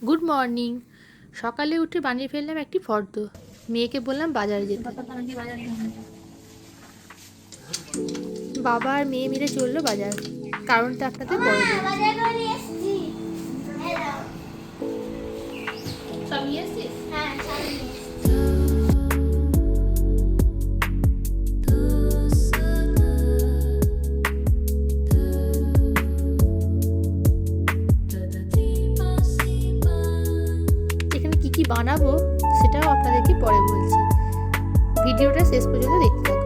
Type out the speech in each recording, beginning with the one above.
Good morning. সকালে উঠে বানিয়ে ফেললাম একটি ফর্দ। মেয়েকে বললাম বাজারে যেতে। বাবা আর মেয়ে মিলে চললো বাজার। কারণটা আপনাদের পরে বলছি। এখানে কি কি বানাবো সেটাও আপনাদেরকে পরে বলছি। ভিডিওটা শেষ পর্যন্ত দেখতে থাকুন।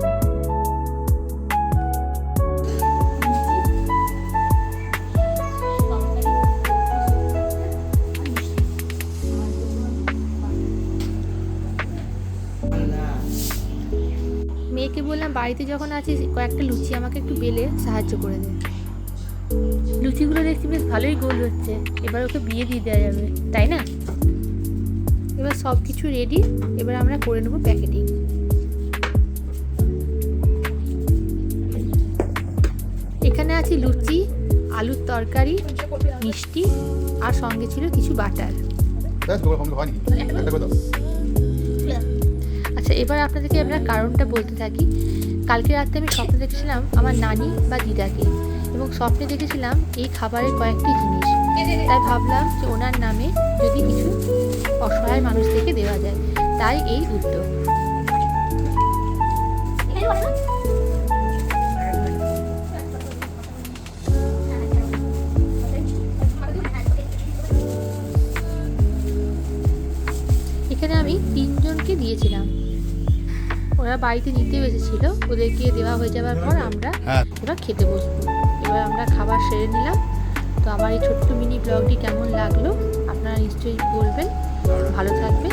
মেয়েকে বললাম বাড়িতে যখন আছিস কয়েকটা লুচি আমাকে একটু বেলে সাহায্য করে দে। লুচিগুলো দেখছি বেশ ভালোই গোল হচ্ছে, এবার ওকে বিয়ে দিয়ে দেওয়া যাবে, তাই না? এবার সব কিছু রেডি, এবার আমরা করে নেব প্যাকেটিং। এখানে আছে লুচি, আলুর তরকারি, মিষ্টি আর সঙ্গে ছিল কিছু বাটার। আচ্ছা, এবার আপনাদেরকে আমরা কারণটা বলতে থাকি। কালকে রাতে আমি স্বপ্নে দেখেছিলাম আমার নানি বা দিদাকে, এবং স্বপ্নে দেখেছিলাম এই খাবারের কয়েকটি জিনিস। তাই ভাবলাম যে ওনার নামে যদি কিছু অসহায় মানুষদেরকে দেওয়া যায়, তাই এই উদ্যোগ। এখানে আমি 3 জনকে দিয়েছিলাম। ওরা বাড়িতে নিতেও এসেছিল, ওদেরকে দেওয়া হয়ে যাওয়ার পর আমরা এবার খেতে বসবো। এবার আমরা খাবার সেরে নিলাম। তো আমার এই ছোট্ট মিনি ব্লগটি কেমন লাগলো আপনারা নিশ্চয়ই বলবেন। ভালো থাকবেন।